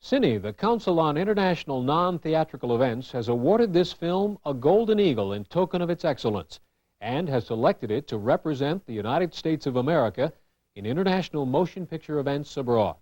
Cine, the Council on International Non-Theatrical Events, has awarded this film a Golden Eagle in token of its excellence and has selected it to represent the United States of America in international motion picture events abroad.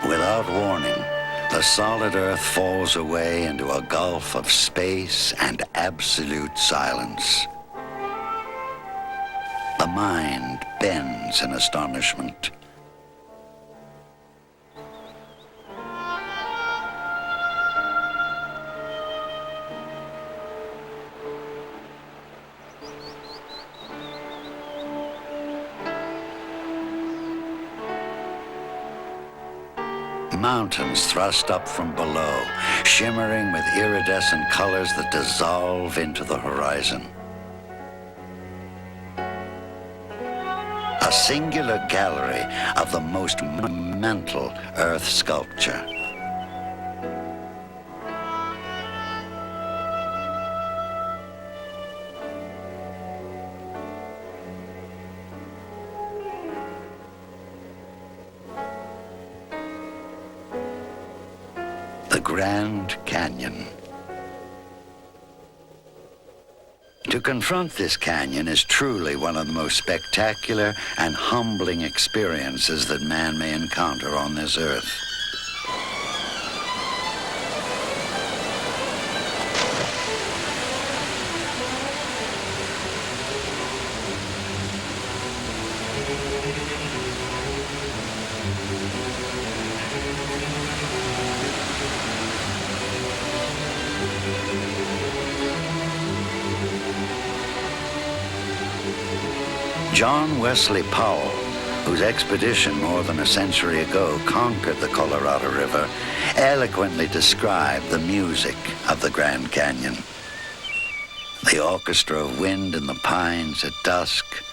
Without warning, the solid earth falls away into a gulf of space and absolute silence. The mind bends in astonishment. Mountains thrust up from below, shimmering with iridescent colors that dissolve into the horizon. A singular gallery of the most monumental earth sculpture. The Grand Canyon. To confront this canyon is truly one of the most spectacular and humbling experiences that man may encounter on this earth. John Wesley Powell, whose expedition more than a century ago conquered the Colorado River, eloquently described the music of the Grand Canyon. The orchestra of wind in the pines at dusk,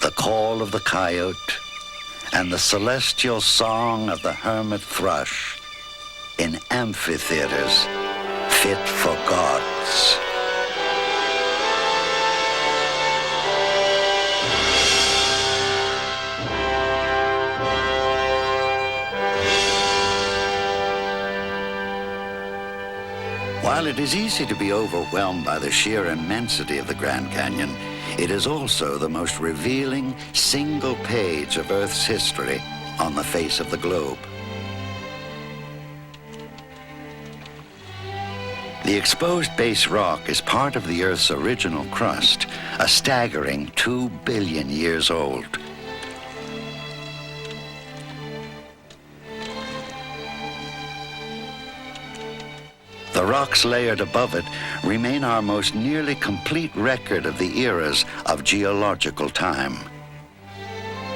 the call of the coyote, and the celestial song of the hermit thrush in amphitheaters fit for gods. While it is easy to be overwhelmed by the sheer immensity of the Grand Canyon, it is also the most revealing single page of Earth's history on the face of the globe. The exposed base rock is part of the Earth's original crust, a staggering 2 billion years old. The rocks layered above it remain our most nearly complete record of the eras of geological time.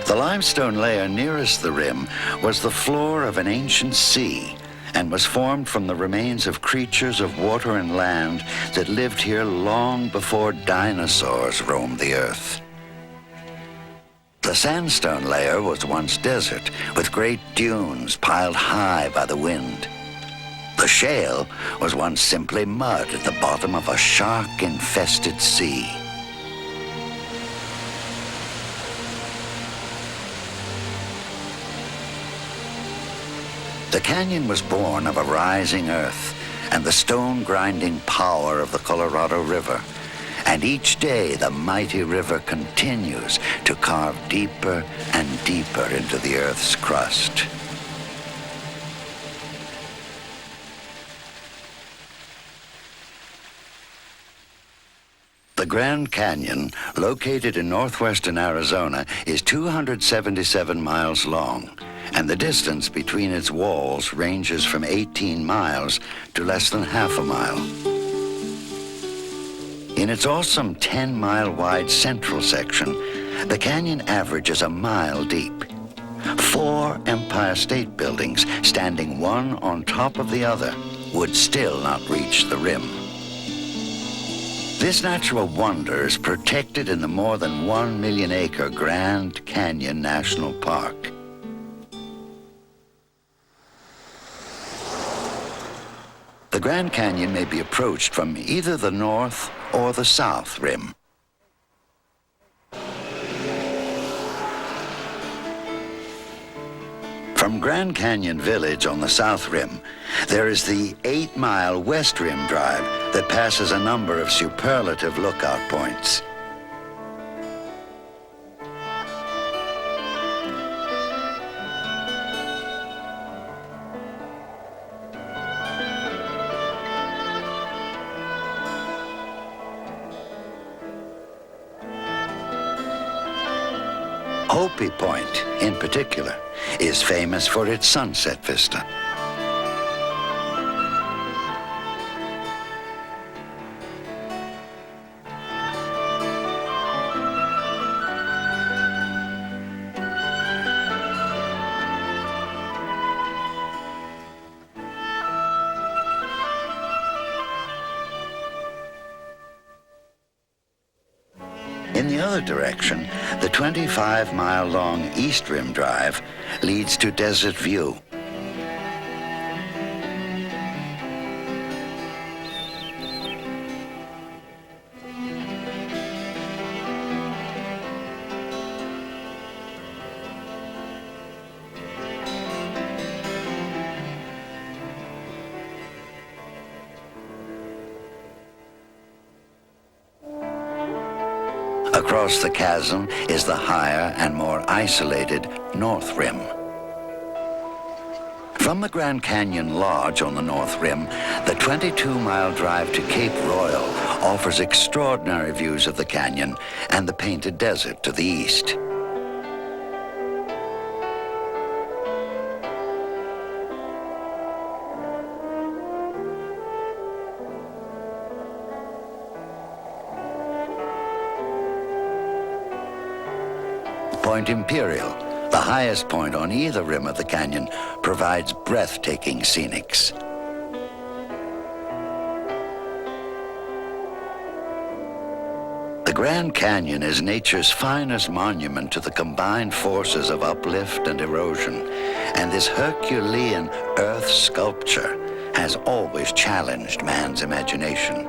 The limestone layer nearest the rim was the floor of an ancient sea and was formed from the remains of creatures of water and land that lived here long before dinosaurs roamed the earth. The sandstone layer was once desert, with great dunes piled high by the wind. The shale was once simply mud at the bottom of a shark-infested sea. The canyon was born of a rising earth and the stone-grinding power of the Colorado River. And each day, the mighty river continues to carve deeper and deeper into the earth's crust. The Grand Canyon, located in northwestern Arizona, is 277 miles long, and the distance between its walls ranges from 18 miles to less than half a mile. In its awesome 10-mile-wide central section, the canyon averages a mile deep. 4 Empire State Buildings, standing one on top of the other, would still not reach the rim. This natural wonder is protected in the more than 1 million-acre Grand Canyon National Park. The Grand Canyon may be approached from either the north or the south rim. From Grand Canyon Village on the south rim, there is the 8-mile West Rim Drive that passes a number of superlative lookout points. Hopi Point, in particular, is famous for its sunset vista. In the other direction, the 25-mile-long East Rim Drive leads to Desert View. Across the chasm is the higher and more isolated North Rim. From the Grand Canyon Lodge on the North Rim, the 22-mile drive to Cape Royal offers extraordinary views of the canyon and the Painted Desert to the east. Point Imperial, the highest point on either rim of the canyon, provides breathtaking scenics. The Grand Canyon is nature's finest monument to the combined forces of uplift and erosion, and this Herculean earth sculpture has always challenged man's imagination.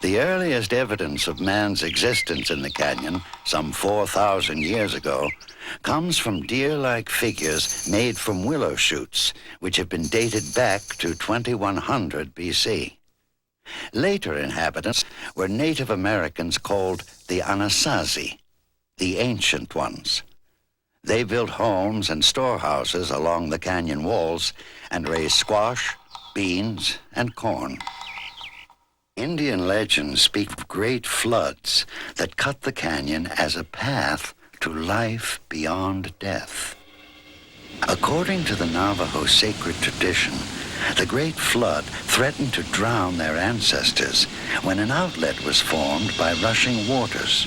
The earliest evidence of man's existence in the canyon, some 4,000 years ago, comes from deer-like figures made from willow shoots, which have been dated back to 2100 BC. Later inhabitants were Native Americans called the Anasazi, the Ancient Ones. They built homes and storehouses along the canyon walls and raised squash, beans, and corn. Indian legends speak of great floods that cut the canyon as a path to life beyond death. According to the Navajo sacred tradition, the Great Flood threatened to drown their ancestors when an outlet was formed by rushing waters.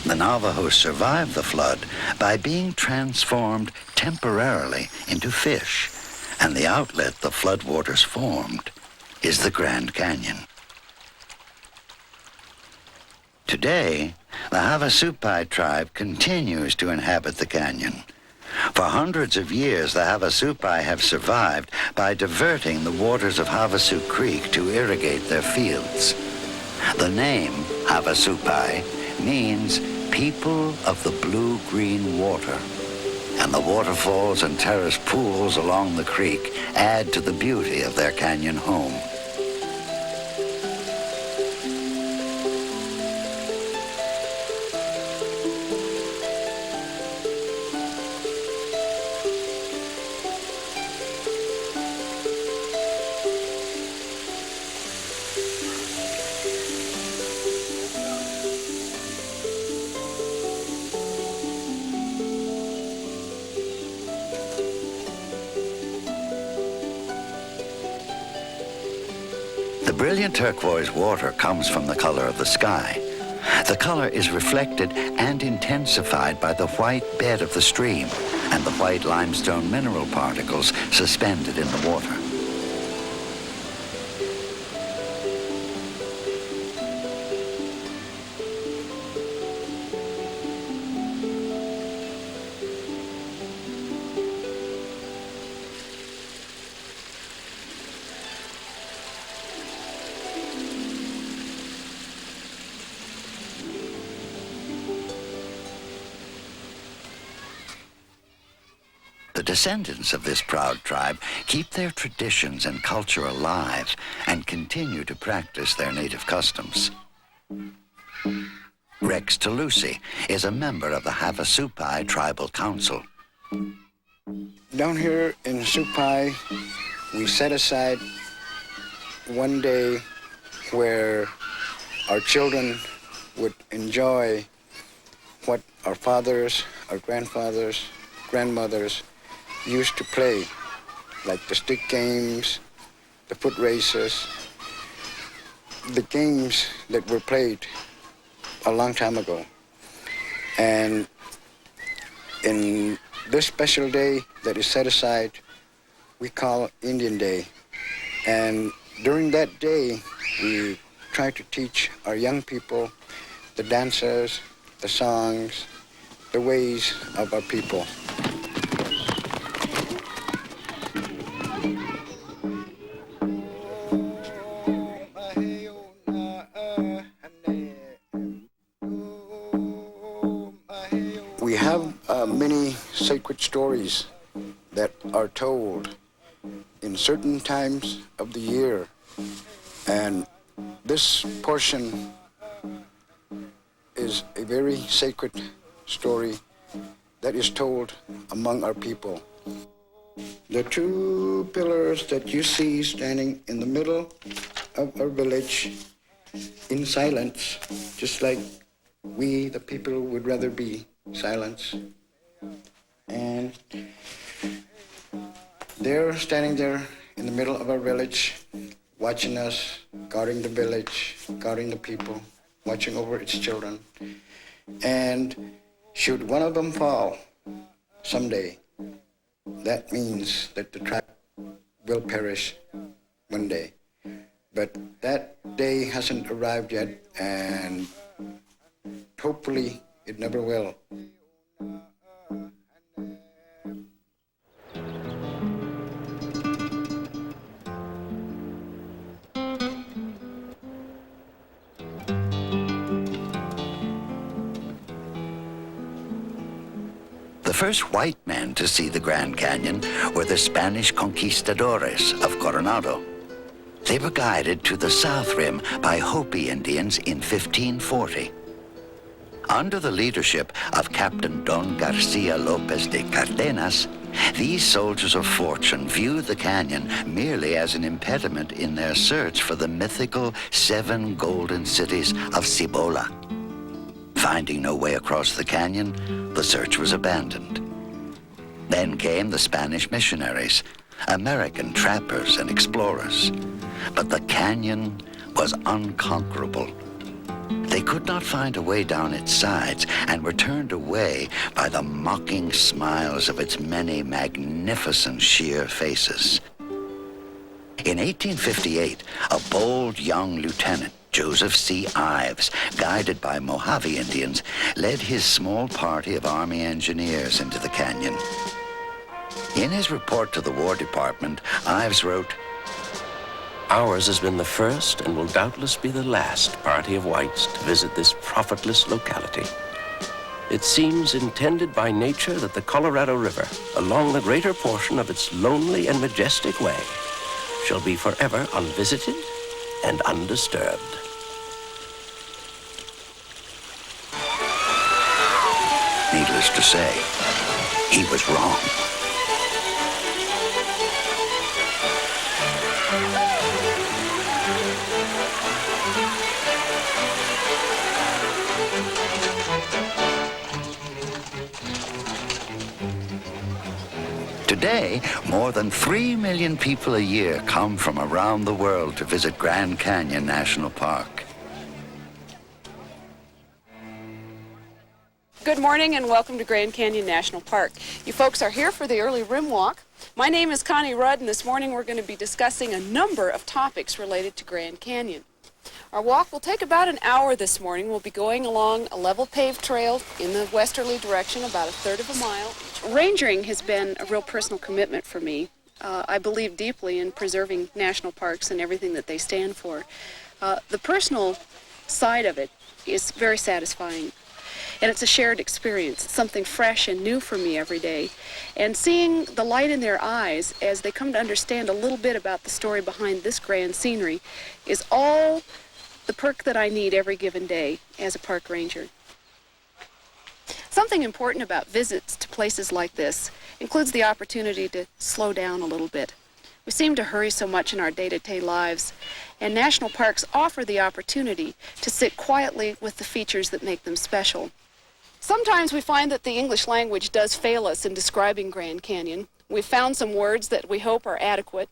The Navajos survived the flood by being transformed temporarily into fish, and the outlet the floodwaters formed is the Grand Canyon. Today, the Havasupai tribe continues to inhabit the canyon. For hundreds of years, the Havasupai have survived by diverting the waters of Havasu Creek to irrigate their fields. The name Havasupai means people of the blue-green water, and the waterfalls and terrace pools along the creek add to the beauty of their canyon home. The brilliant turquoise water comes from the color of the sky. The color is reflected and intensified by the white bed of the stream and the white limestone mineral particles suspended in the water. The descendants of this proud tribe keep their traditions and culture alive and continue to practice their native customs. Rex Talusi is a member of the Havasupai Tribal Council. Down here in Supai, we set aside one day where our children would enjoy what our fathers, our grandfathers, grandmothers used to play, like the stick games, the foot races, the games that were played a long time ago. And in this special day that is set aside, we call Indian Day. And during that day, we try to teach our young people the dances, the songs, the ways of our people. We have many sacred stories that are told in certain times of the year, and this portion is a very sacred story that is told among our people. The two pillars that you see standing in the middle of our village in silence, just like we, the people, would rather be silence. And they're standing there in the middle of our village, watching us, guarding the village, guarding the people, watching over its children. And should one of them fall someday, that means that the tribe will perish one day. But that day hasn't arrived yet, and hopefully it never will. The first white men to see the Grand Canyon were the Spanish conquistadores of Coronado. They were guided to the south rim by Hopi Indians in 1540. Under the leadership of Captain Don Garcia Lopez de Cardenas, these soldiers of fortune viewed the canyon merely as an impediment in their search for the mythical 7 golden cities of Cibola. Finding no way across the canyon, the search was abandoned. Then came the Spanish missionaries, American trappers and explorers. But the canyon was unconquerable. They could not find a way down its sides and were turned away by the mocking smiles of its many magnificent sheer faces. In 1858, a bold young lieutenant, Joseph C. Ives, guided by Mojave Indians, led his small party of Army engineers into the canyon. In his report to the War Department, Ives wrote, "Ours has been the first and will doubtless be the last party of whites to visit this profitless locality. It seems intended by nature that the Colorado River, along the greater portion of its lonely and majestic way, shall be forever unvisited and undisturbed." Needless to say, he was wrong. Today, more than 3 million people a year come from around the world to visit Grand Canyon National Park. Good morning and welcome to Grand Canyon National Park. You folks are here for the early rim walk. My name is Connie Rudd, and this morning we're going to be discussing a number of topics related to Grand Canyon. Our walk will take about an hour this morning. We'll be going along a level paved trail in the westerly direction, about 1/3 of a mile. Rangering has been a real personal commitment for me. I believe deeply in preserving national parks and everything that they stand for. The personal side of it is very satisfying. And it's a shared experience. It's something fresh and new for me every day. And seeing the light in their eyes as they come to understand a little bit about the story behind this grand scenery is all the perk that I need every given day as a park ranger. Something important about visits to places like this includes the opportunity to slow down a little bit. We seem to hurry so much in our day-to-day lives, and national parks offer the opportunity to sit quietly with the features that make them special. Sometimes we find that the English language does fail us in describing Grand Canyon. We've found some words that we hope are adequate.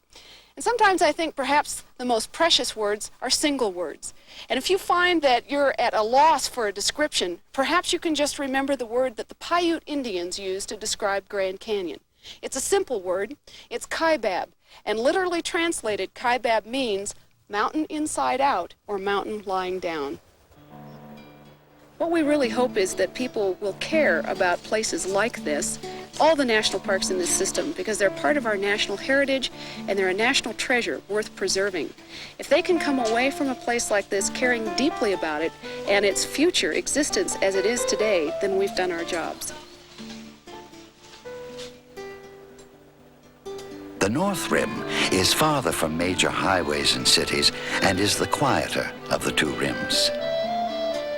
And sometimes I think perhaps the most precious words are single words. And if you find that you're at a loss for a description, perhaps you can just remember the word that the Paiute Indians used to describe Grand Canyon. It's a simple word. It's kaibab. And literally translated, kaibab means mountain inside out or mountain lying down. What we really hope is that people will care about places like this, all the national parks in this system, because they're part of our national heritage and they're a national treasure worth preserving. If they can come away from a place like this caring deeply about it and its future existence as it is today, then we've done our jobs. The North Rim is farther from major highways and cities and is the quieter of the two rims.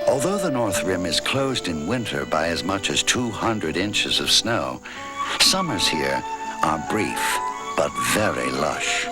Although the North Rim is closed in winter by as much as 200 inches of snow, summers here are brief but very lush.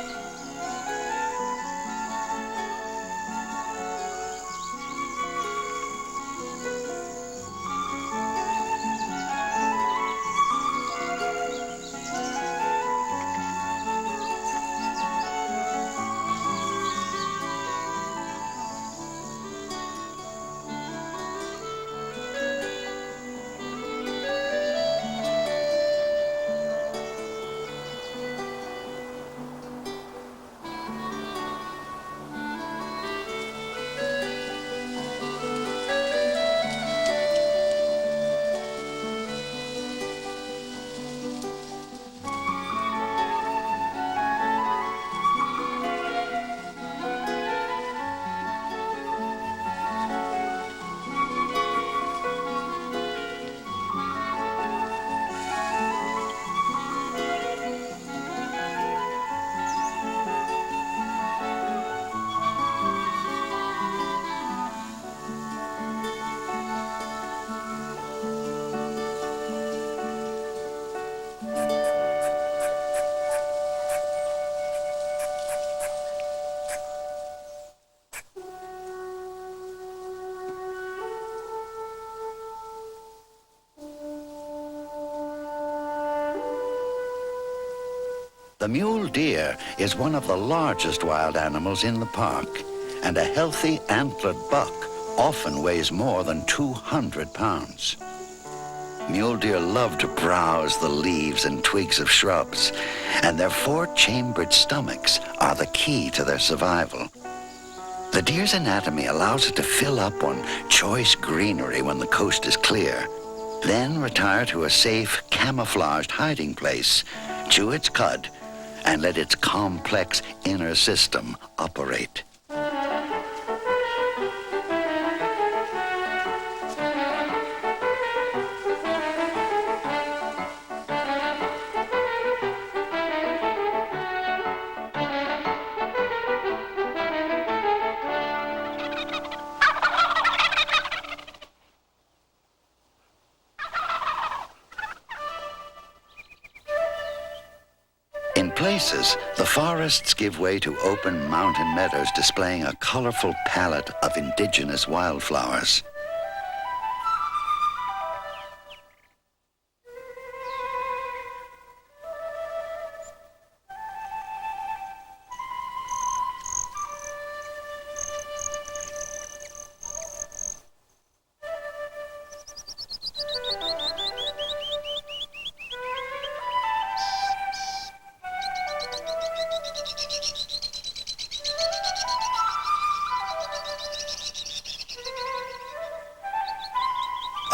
The mule deer is one of the largest wild animals in the park, and a healthy antlered buck often weighs more than 200 pounds. Mule deer love to browse the leaves and twigs of shrubs, and their four-chambered stomachs are the key to their survival. The deer's anatomy allows it to fill up on choice greenery when the coast is clear, then retire to a safe, camouflaged hiding place, chew its cud, and let its complex inner system operate. In places, the forests give way to open mountain meadows displaying a colorful palette of indigenous wildflowers.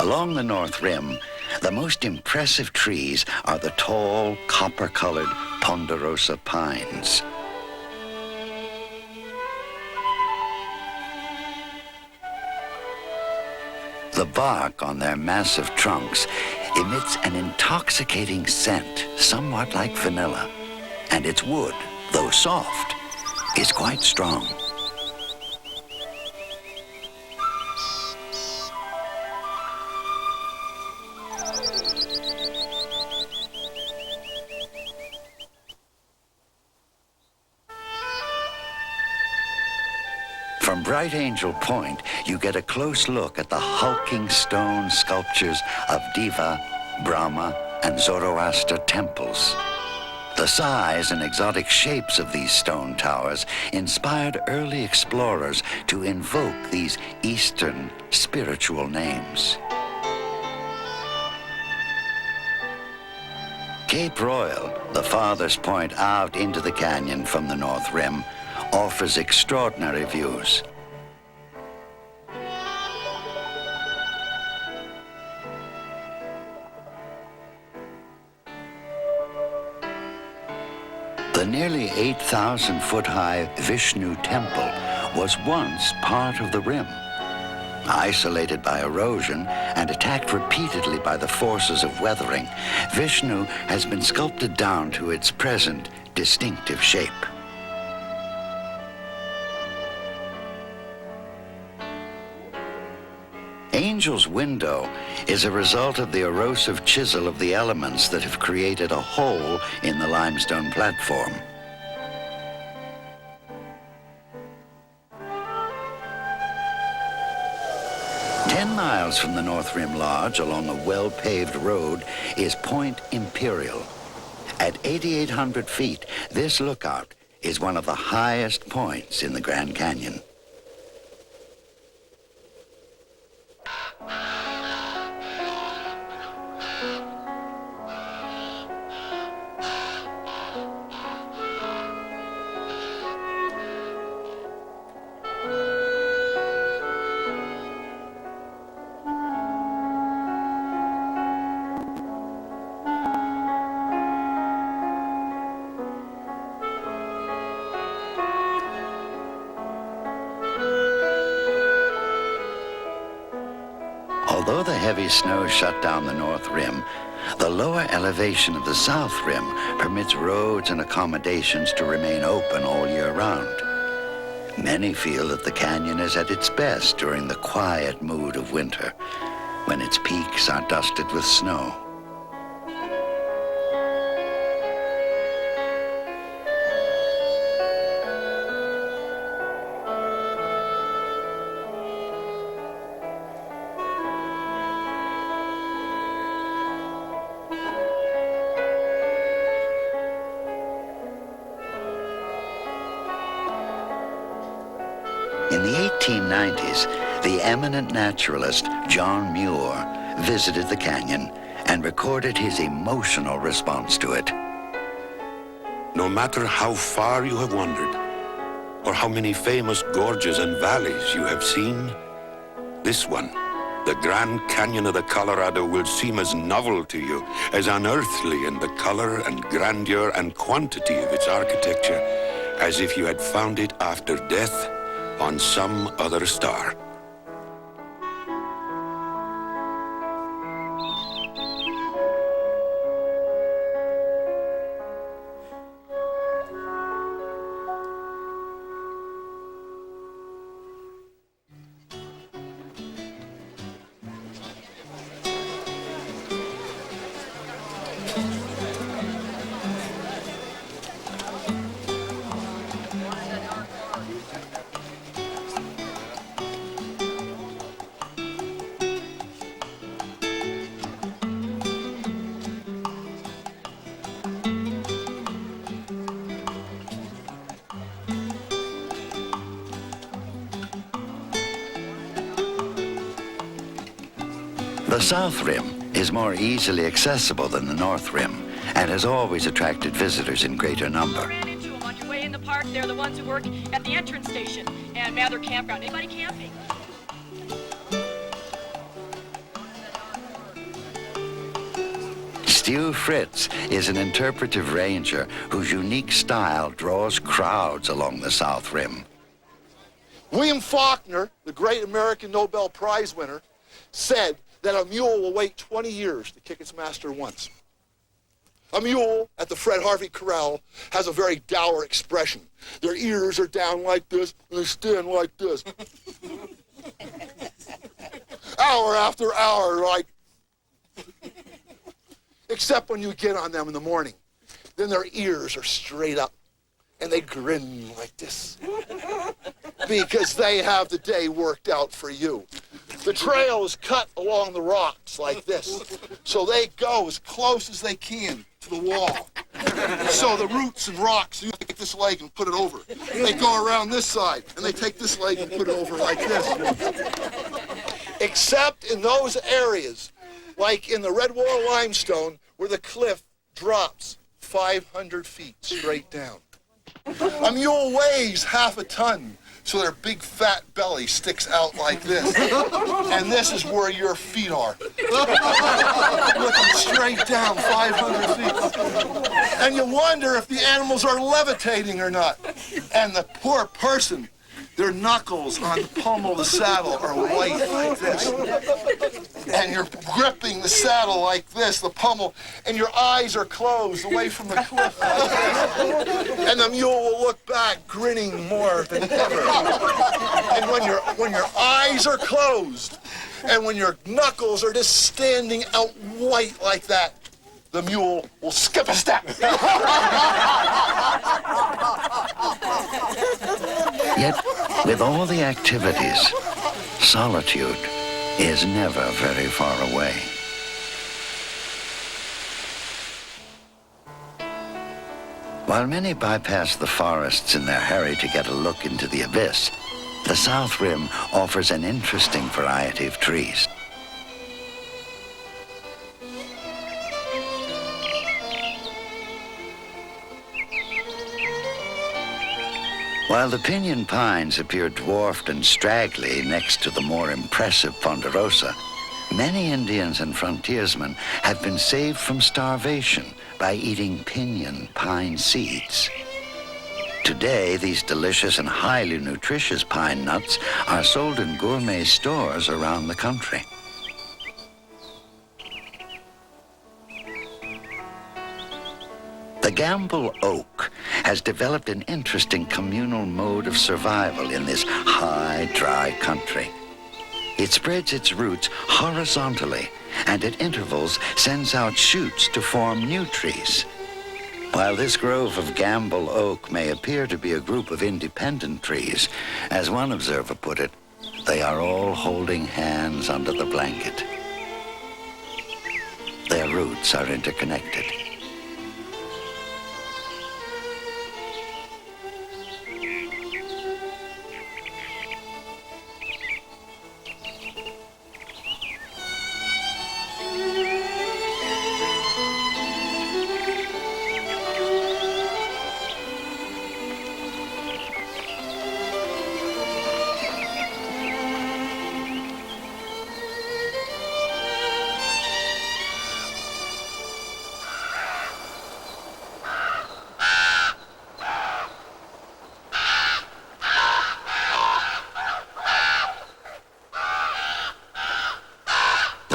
Along the North Rim, the most impressive trees are the tall, copper-colored ponderosa pines. The bark on their massive trunks emits an intoxicating scent, somewhat like vanilla, and its wood, though soft, is quite strong. From Bright Angel Point, you get a close look at the hulking stone sculptures of Deva, Brahma, and Zoroaster temples. The size and exotic shapes of these stone towers inspired early explorers to invoke these Eastern spiritual names. Cape Royal, the farthest point out into the canyon from the North Rim, offers extraordinary views. The nearly 8,000-foot-high Vishnu Temple was once part of the rim. Isolated by erosion and attacked repeatedly by the forces of weathering, Vishnu has been sculpted down to its present distinctive shape. Angel's Window is a result of the erosive chisel of the elements that have created a hole in the limestone platform. Ten miles from the North Rim Lodge, along a well-paved road, is Point Imperial. At 8,800 feet, this lookout is one of the highest points in the Grand Canyon. Although the heavy snow shut down the North Rim, the lower elevation of the South Rim permits roads and accommodations to remain open all year round. Many feel that the canyon is at its best during the quiet mood of winter, when its peaks are dusted with snow. In the 1890s, the eminent naturalist John Muir visited the canyon and recorded his emotional response to it. No matter how far you have wandered, or how many famous gorges and valleys you have seen. This one, the Grand Canyon of the Colorado, will seem as novel to you, as unearthly in the color and grandeur and quantity of its architecture, as if you had found it after death on some other star. The South Rim is more easily accessible than the North Rim and has always attracted visitors in greater number. Ran into them on your way in the park. They're the ones who work at the entrance station and Mather Campground. Anybody camping? Stu Fritz is an interpretive ranger whose unique style draws crowds along the South Rim. William Faulkner, the great American Nobel Prize winner, said that a mule will wait 20 years to kick its master once. A mule at the Fred Harvey Corral has a very dour expression. Their ears are down like this, and they stand like this. Hour after hour, like... Except when you get on them in the morning. Then their ears are straight up, and they grin like this. Because they have the day worked out for you. The trail is cut along the rocks like this, so they go as close as they can to the wall. So the roots and rocks, you take this leg and put it over. They go around this side, and they take this leg and put it over like this. Except in those areas, like in the Redwater limestone, where the cliff drops 500 feet straight down. A mule weighs half a ton, so their big fat belly sticks out like this. And this is where your feet are. Looking straight down 500 feet. And you wonder if the animals are levitating or not. And the poor person, their knuckles on the pommel of the saddle are white like this. And you're gripping the saddle like this, the pommel, and your eyes are closed away from the cliff like this. And the mule will look back, grinning more than ever. And when your eyes are closed, and when your knuckles are just standing out white like that, the mule will skip a step. Yet, with all the activities, solitude is never very far away. While many bypass the forests in their hurry to get a look into the abyss, the South Rim offers an interesting variety of trees. While the pinyon pines appear dwarfed and straggly next to the more impressive ponderosa, many Indians and frontiersmen have been saved from starvation by eating pinyon pine seeds. Today, these delicious and highly nutritious pine nuts are sold in gourmet stores around the country. The Gamble oak has developed an interesting communal mode of survival in this high, dry country. It spreads its roots horizontally and at intervals sends out shoots to form new trees. While this grove of Gamble oak may appear to be a group of independent trees, as one observer put it, they are all holding hands under the blanket. Their roots are interconnected.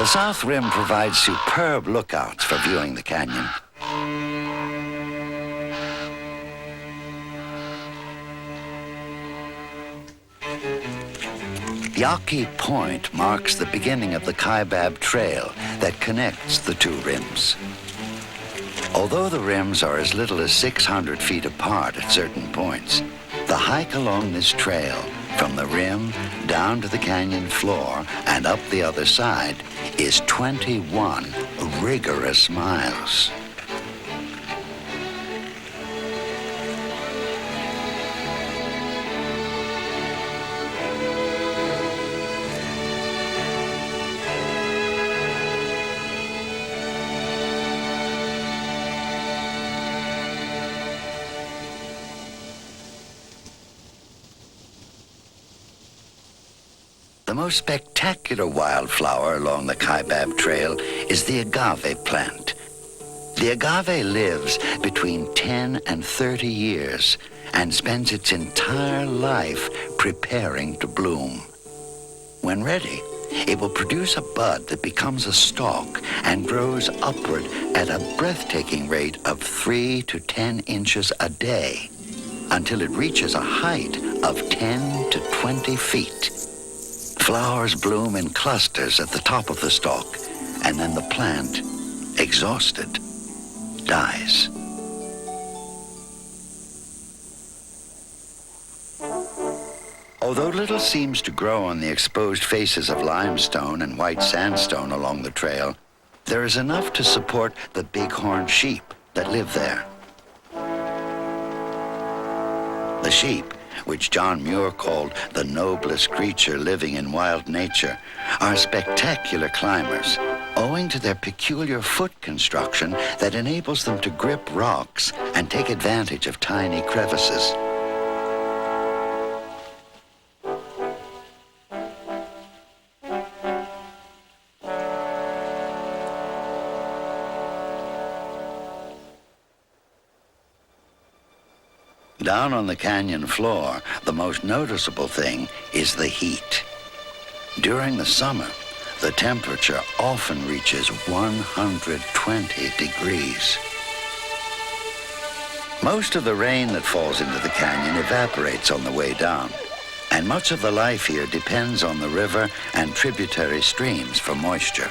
The south rim provides superb lookouts for viewing the canyon. Yaqui Point marks the beginning of the Kaibab Trail that connects the two rims. Although the rims are as little as 600 feet apart at certain points, the hike along this trail from the rim down to the canyon floor and up the other side is 21 rigorous miles. The most spectacular wildflower along the Kaibab Trail is the agave plant. The agave lives between 10 and 30 years and spends its entire life preparing to bloom. When ready, it will produce a bud that becomes a stalk and grows upward at a breathtaking rate of 3 to 10 inches a day until it reaches a height of 10 to 20 feet. Flowers bloom in clusters at the top of the stalk, and then the plant, exhausted, dies. Although little seems to grow on the exposed faces of limestone and white sandstone along the trail, there is enough to support the bighorn sheep that live there. The sheep, which John Muir called the noblest creature living in wild nature, are spectacular climbers, owing to their peculiar foot construction that enables them to grip rocks and take advantage of tiny crevices. Down on the canyon floor, the most noticeable thing is the heat. During the summer, the temperature often reaches 120 degrees. Most of the rain that falls into the canyon evaporates on the way down, and much of the life here depends on the river and tributary streams for moisture.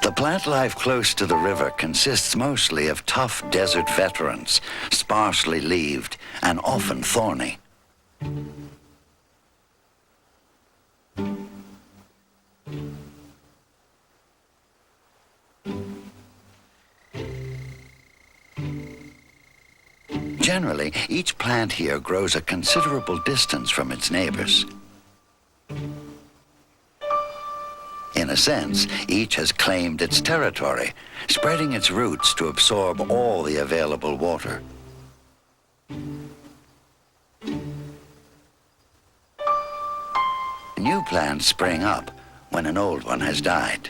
The plant life close to the river consists mostly of tough desert veterans, sparsely leaved and often thorny. Generally, each plant here grows a considerable distance from its neighbors. In a sense, each has claimed its territory, spreading its roots to absorb all the available water. New plants spring up when an old one has died.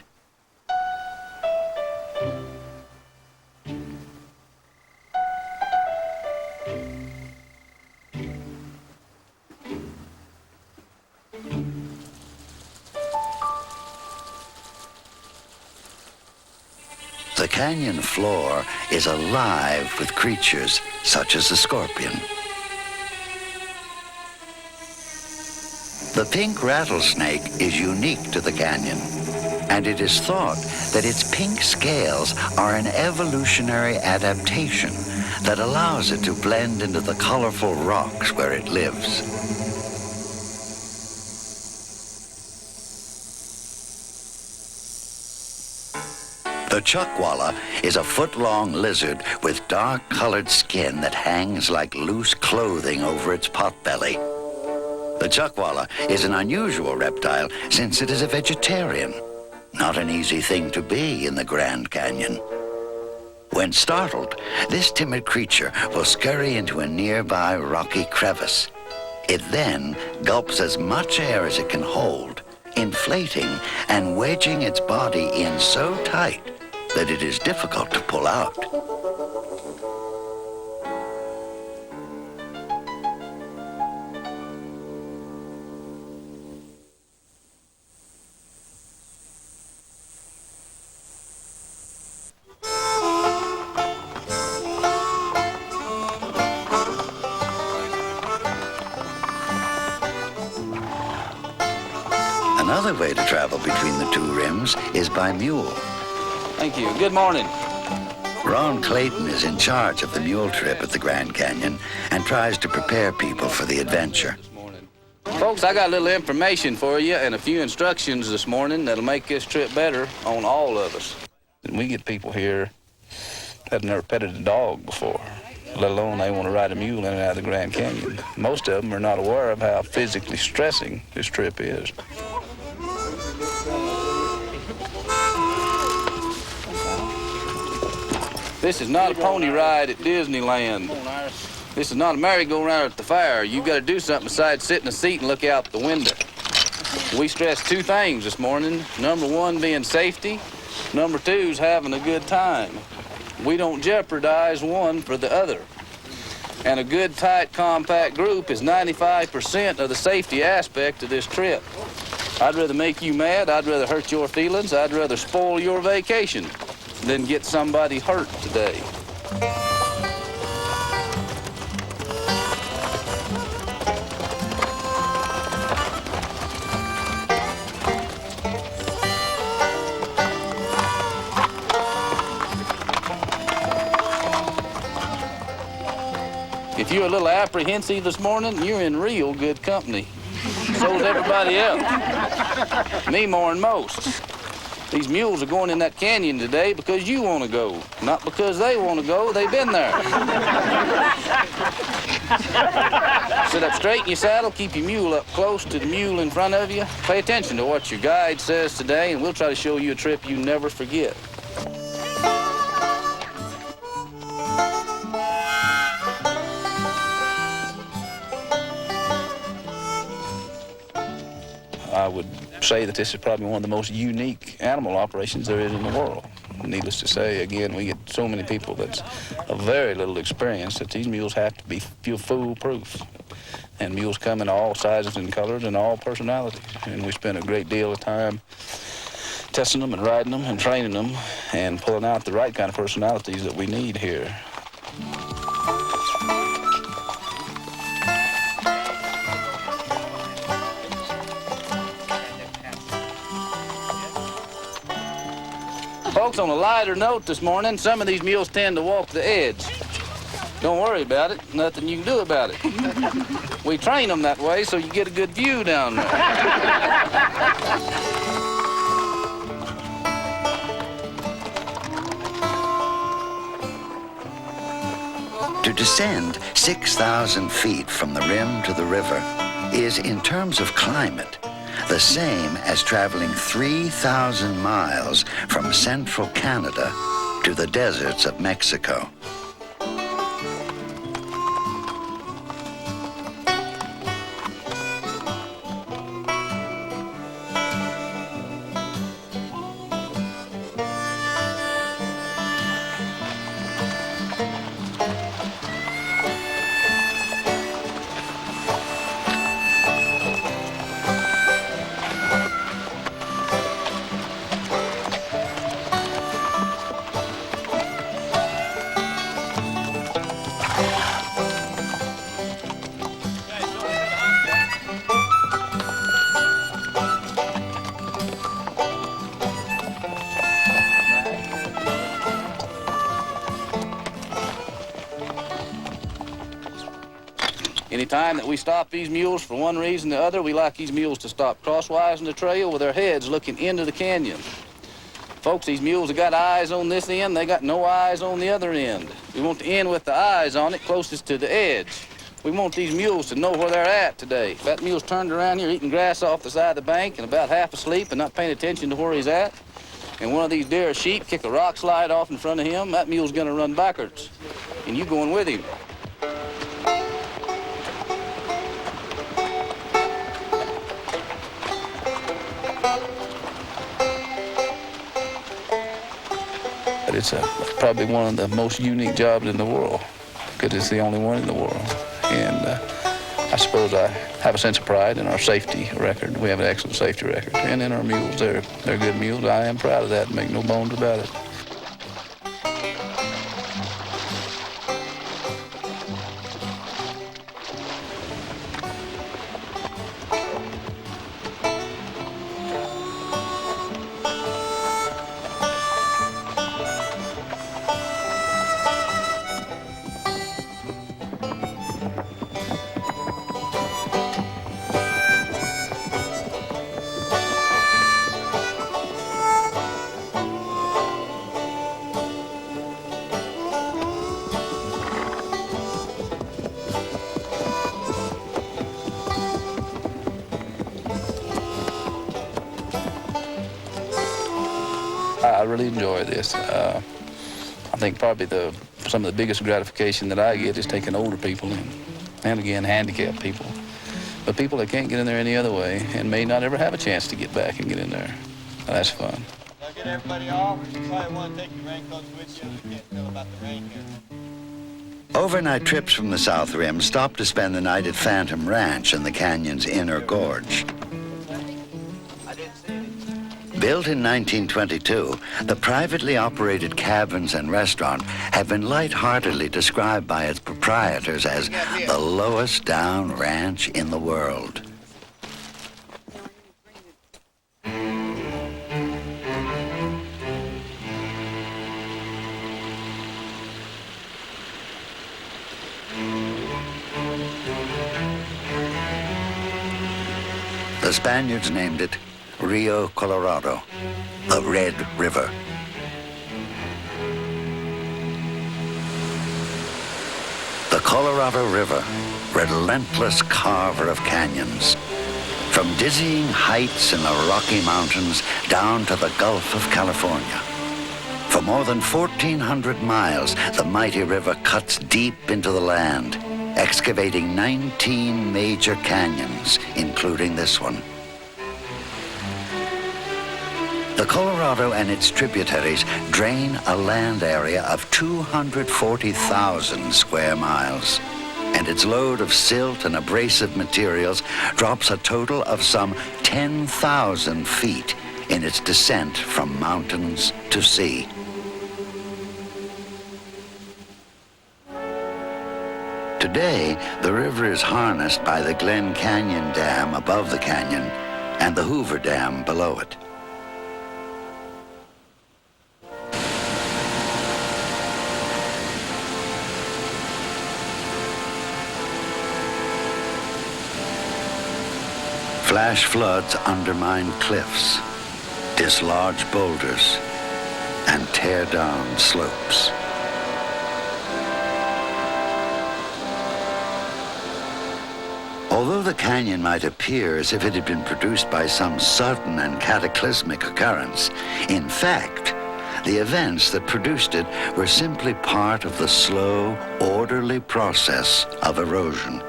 The canyon floor is alive with creatures such as the scorpion. The pink rattlesnake is unique to the canyon, and it is thought that its pink scales are an evolutionary adaptation that allows it to blend into the colorful rocks where it lives. The chuckwalla is a foot-long lizard with dark-colored skin that hangs like loose clothing over its potbelly. The chuckwalla is an unusual reptile since it is a vegetarian, not an easy thing to be in the Grand Canyon. When startled, this timid creature will scurry into a nearby rocky crevice. It then gulps as much air as it can hold, inflating and wedging its body in so tight that it is difficult to pull out. Another way to travel between the two rims is by mule. Thank you. Good morning. Ron Clayton is in charge of the mule trip at the Grand Canyon and tries to prepare people for the adventure. Folks, I got a little information for you and a few instructions this morning that'll make this trip better on all of us. We get people here that have never petted a dog before, let alone they want to ride a mule in and out of the Grand Canyon. Most of them are not aware of how physically stressing this trip is. This is not a pony ride at Disneyland. This is not a merry-go-round at the fair. You've got to do something besides sit in a seat and look out the window. We stress two things this morning. Number one being safety. Number two is having a good time. We don't jeopardize one for the other. And a good, tight, compact group is 95% of the safety aspect of this trip. I'd rather make you mad, I'd rather hurt your feelings, I'd rather spoil your vacation than get somebody hurt today. If you're a little apprehensive this morning, you're in real good company. So's everybody else. Me more than most. These mules are going in that canyon today because you want to go, not because they want to go. They've been there. Sit up straight in your saddle, keep your mule up close to the mule in front of you. Pay attention to what your guide says today, and we'll try to show you a trip you never forget. I would say that this is probably one of the most unique animal operations there is in the world. Needless to say, again, we get so many people that's of very little experience that these mules have to be foolproof. And mules come in all sizes and colors and all personalities. And we spend a great deal of time testing them and riding them and training them and pulling out the right kind of personalities that we need here. Folks, on a lighter note this morning, some of these mules tend to walk the edge. Don't worry about it. Nothing you can do about it. We train them that way so you get a good view down there. To descend 6,000 feet from the rim to the river is, in terms of climate, the same as traveling 3,000 miles from central Canada to the deserts of Mexico. Anytime that we stop these mules for one reason or the other, we like these mules to stop crosswise in the trail with their heads looking into the canyon. Folks, these mules have got eyes on this end, they got no eyes on the other end. We want the end with the eyes on it closest to the edge. We want these mules to know where they're at today. If that mule's turned around here eating grass off the side of the bank and about half asleep and not paying attention to where he's at, and one of these deer or sheep kick a rock slide off in front of him, that mule's gonna run backwards, and you going with him. It's probably one of the most unique jobs in the world, because it's the only one in the world. And I suppose I have a sense of pride in our safety record. We have an excellent safety record. And in our mules, they're good mules. I am proud of that, make no bones about it. I really enjoy this. I think probably some of the biggest gratification that I get is taking older people in, and again, handicapped people. But people that can't get in there any other way and may not ever have a chance to get back and get in there. That's fun. I'll get everybody off. You probably want to take your raincoats with you. We can't tell about the rain here. Overnight trips from the South Rim stopped to spend the night at Phantom Ranch in the canyon's inner gorge. Built in 1922, the privately operated cabins and restaurant have been lightheartedly described by its proprietors as the lowest down ranch in the world. The Spaniards named it Rio Colorado, the Red River. The Colorado River, relentless carver of canyons. From dizzying heights in the Rocky Mountains down to the Gulf of California. For more than 1,400 miles, the mighty river cuts deep into the land, excavating 19 major canyons, including this one. The Colorado and its tributaries drain a land area of 240,000 square miles, and its load of silt and abrasive materials drops a total of some 10,000 feet in its descent from mountains to sea. Today, the river is harnessed by the Glen Canyon Dam above the canyon and the Hoover Dam below it. Flash floods undermine cliffs, dislodge boulders, and tear down slopes. Although the canyon might appear as if it had been produced by some sudden and cataclysmic occurrence, in fact, the events that produced it were simply part of the slow, orderly process of erosion.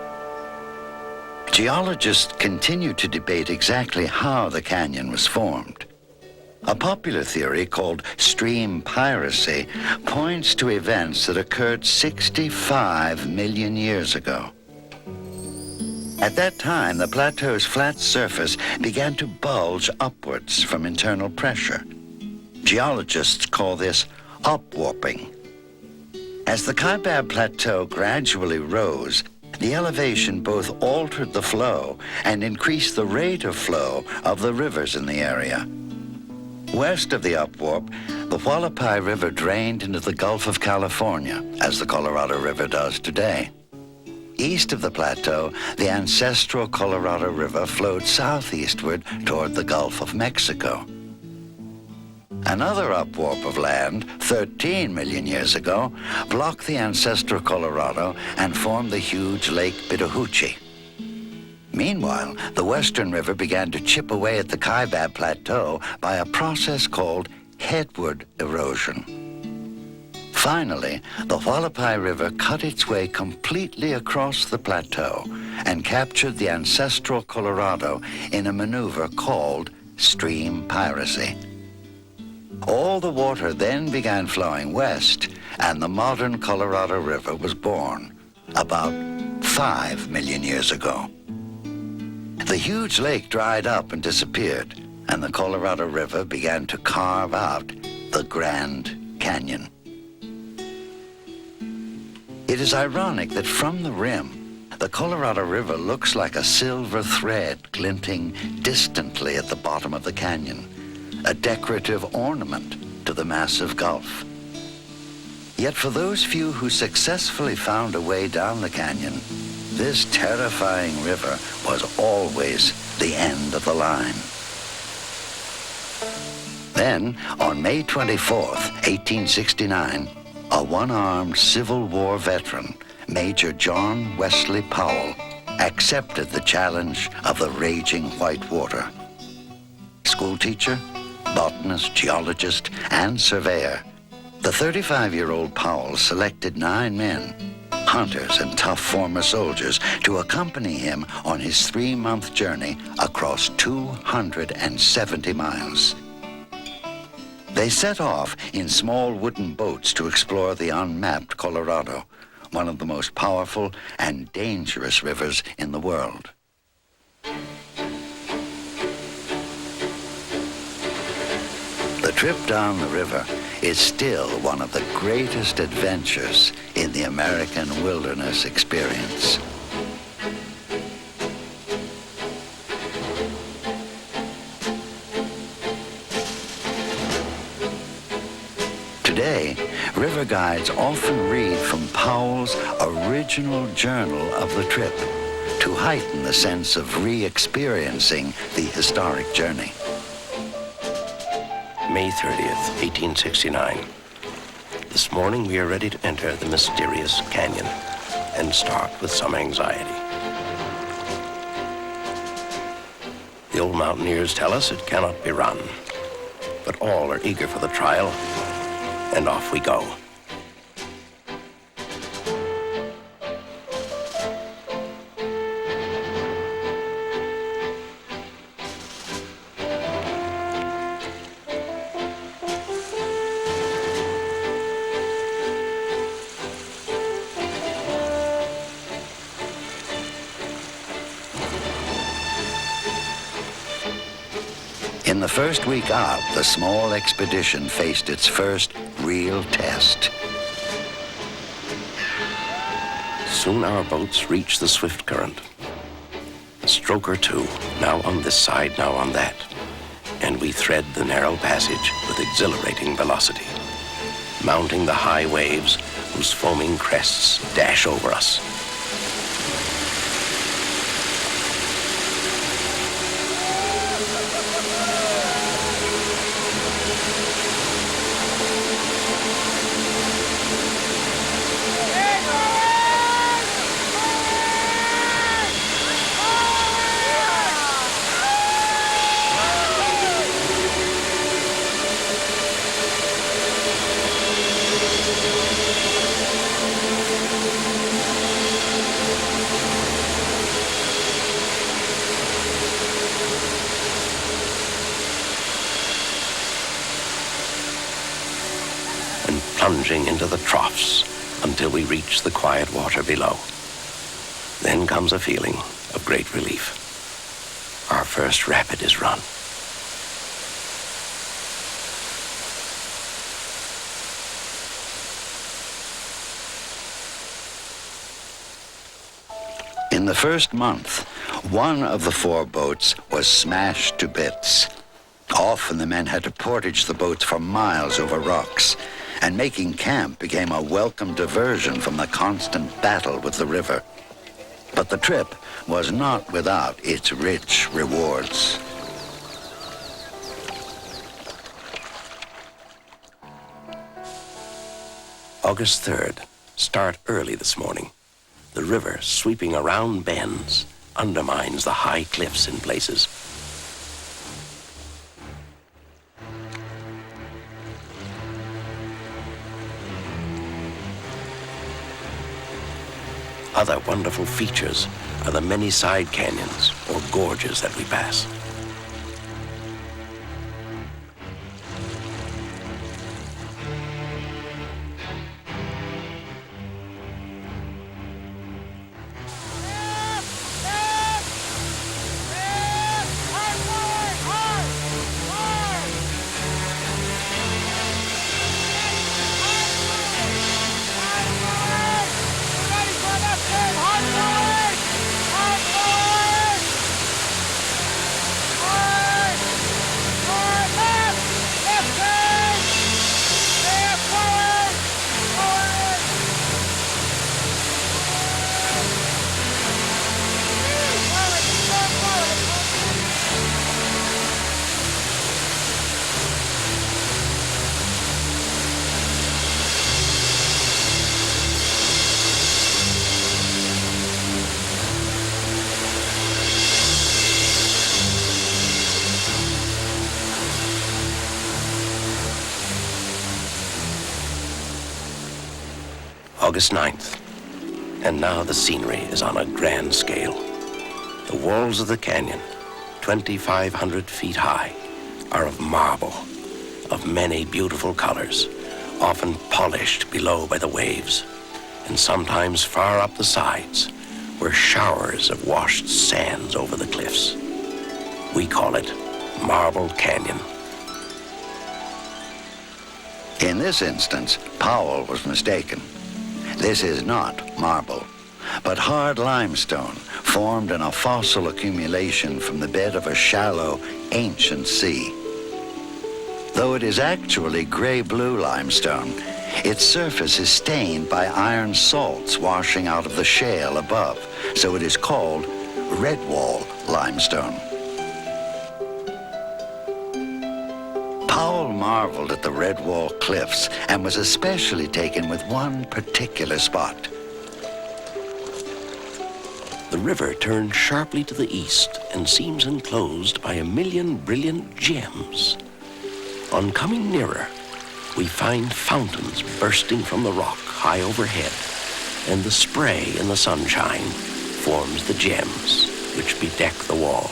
Geologists continue to debate exactly how the canyon was formed. A popular theory called stream piracy points to events that occurred 65 million years ago. At that time, the plateau's flat surface began to bulge upwards from internal pressure. Geologists call this upwarping. As the Kaibab Plateau gradually rose, the elevation both altered the flow and increased the rate of flow of the rivers in the area. West of the upwarp, the Hualapai River drained into the Gulf of California, as the Colorado River does today. East of the plateau, the ancestral Colorado River flowed southeastward toward the Gulf of Mexico. Another upwarp of land, 13 million years ago, blocked the ancestral Colorado and formed the huge Lake Bittahoochee. Meanwhile, the Western River began to chip away at the Kaibab Plateau by a process called headward erosion. Finally, the Hualapai River cut its way completely across the plateau and captured the ancestral Colorado in a maneuver called stream piracy. All the water then began flowing west, and the modern Colorado River was born about 5 million years ago. The huge lake dried up and disappeared, and the Colorado River began to carve out the Grand Canyon. It is ironic that from the rim, the Colorado River looks like a silver thread glinting distantly at the bottom of the canyon, a decorative ornament to the massive gulf. Yet for those few who successfully found a way down the canyon, this terrifying river was always the end of the line. Then, on May 24th, 1869, a one-armed Civil War veteran, Major John Wesley Powell, accepted the challenge of the raging white water. Schoolteacher, botanist, geologist, and surveyor, the 35-year-old Powell selected 9 men, hunters and tough former soldiers, to accompany him on his 3-month journey across 270 miles. They set off in small wooden boats to explore the unmapped Colorado, one of the most powerful and dangerous rivers in the world. The trip down the river is still one of the greatest adventures in the American wilderness experience. Today, river guides often read from Powell's original journal of the trip to heighten the sense of re-experiencing the historic journey. May 30th, 1869. This morning we are ready to enter the mysterious canyon and start with some anxiety. The old mountaineers tell us it cannot be run, but all are eager for the trial, and off we go. In the first week out, the small expedition faced its first real test. Soon our boats reach the swift current. A stroke or two, now on this side, now on that, and we thread the narrow passage with exhilarating velocity, mounting the high waves whose foaming crests dash over us. Plunging into the troughs until we reach the quiet water below. Then comes a feeling of great relief. Our first rapid is run. In the first month, one of the 4 boats was smashed to bits. Often the men had to portage the boats for miles over rocks, and making camp became a welcome diversion from the constant battle with the river. But the trip was not without its rich rewards. August 3rd, start early this morning. The river, sweeping around bends, undermines the high cliffs in places. Other wonderful features are the many side canyons or gorges that we pass. August 9th, and now the scenery is on a grand scale. The walls of the canyon, 2,500 feet high, are of marble, of many beautiful colors, often polished below by the waves, and sometimes far up the sides, where showers of washed sands over the cliffs. We call it Marble Canyon. In this instance, Powell was mistaken. This is not marble, but hard limestone formed in a fossil accumulation from the bed of a shallow, ancient sea. Though it is actually gray-blue limestone, its surface is stained by iron salts washing out of the shale above, so it is called redwall limestone. Powell marveled at the Redwall cliffs and was especially taken with one particular spot. The river turns sharply to the east and seems enclosed by 1,000,000 brilliant gems. On coming nearer, we find fountains bursting from the rock high overhead, and the spray in the sunshine forms the gems which bedeck the wall.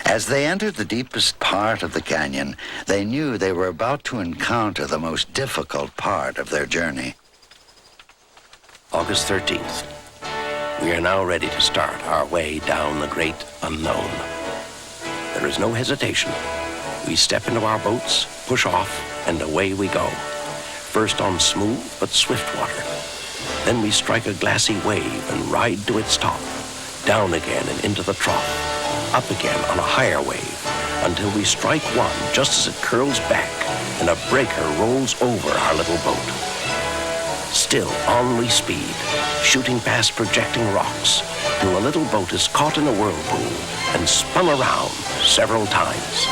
As they entered the deepest part of the canyon, they knew they were about to encounter the most difficult part of their journey. August 13th. We are now ready to start our way down the great unknown. There is no hesitation. We step into our boats, push off, and away we go. First on smooth but swift water. Then we strike a glassy wave and ride to its top, down again and into the trough, up again on a higher wave, until we strike one just as it curls back and a breaker rolls over our little boat. Still on we speed, shooting past projecting rocks, till the little boat is caught in a whirlpool and spun around several times.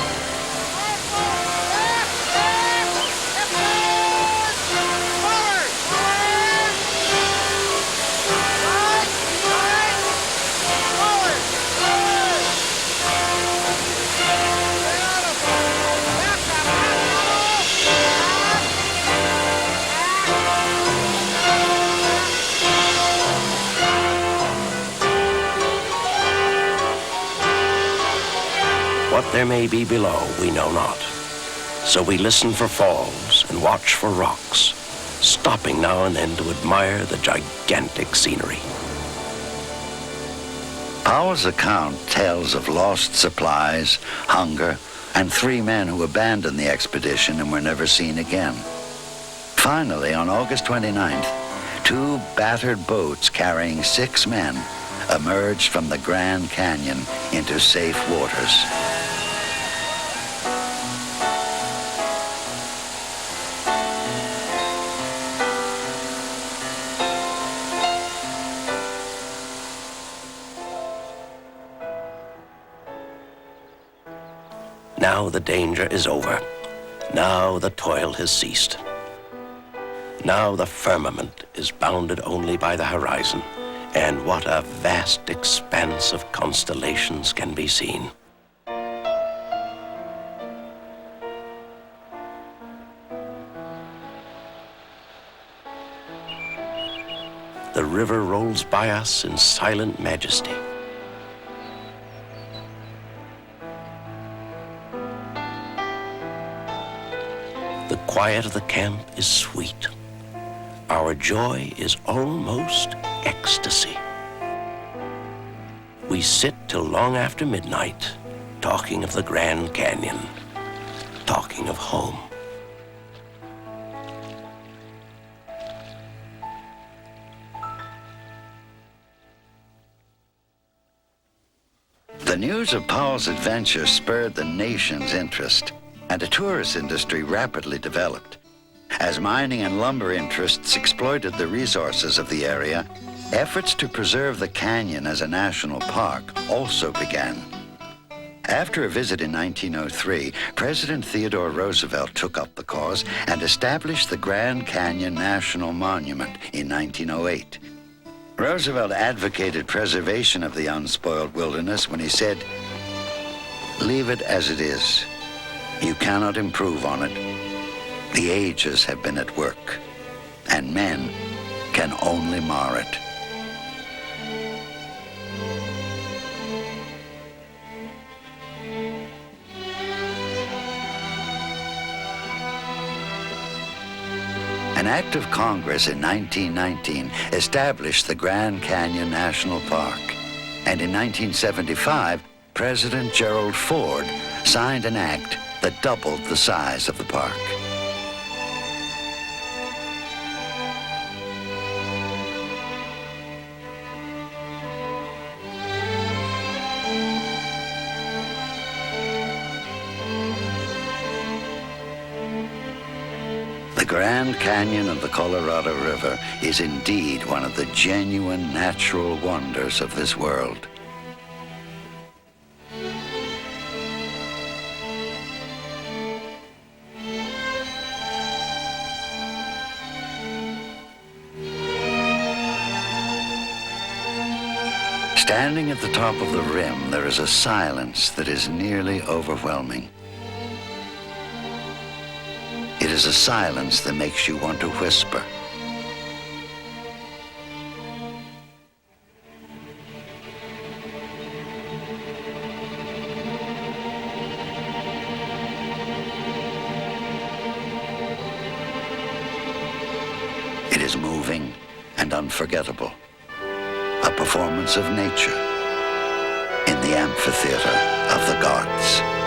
What there may be below, we know not. So we listen for falls and watch for rocks, stopping now and then to admire the gigantic scenery. Powell's account tells of lost supplies, hunger, and 3 men who abandoned the expedition and were never seen again. Finally, on August 29th, 2 battered boats carrying 6 men emerged from the Grand Canyon into safe waters. Now the danger is over. Now the toil has ceased. Now the firmament is bounded only by the horizon, and what a vast expanse of constellations can be seen. The river rolls by us in silent majesty. The quiet of the camp is sweet. Our joy is almost ecstasy. We sit till long after midnight, talking of the Grand Canyon, talking of home. The news of Powell's adventure spurred the nation's interest, and a tourist industry rapidly developed. As mining and lumber interests exploited the resources of the area, Efforts to preserve the canyon as a national park also began. After a visit in 1903, President Theodore Roosevelt took up the cause and established the Grand Canyon National Monument in 1908. Roosevelt advocated preservation of the unspoiled wilderness when he said, "Leave it as it is. You cannot improve on it. The ages have been at work, and men can only mar it." An act of Congress in 1919 established the Grand Canyon National Park. And in 1975, President Gerald Ford signed an act that doubled the size of the park. The Grand Canyon of the Colorado River is indeed one of the genuine natural wonders of this world. Standing at the top of the rim, there is a silence that is nearly overwhelming. It is a silence that makes you want to whisper. It is moving and unforgettable. A performance of nature in the Amphitheater of the Gods.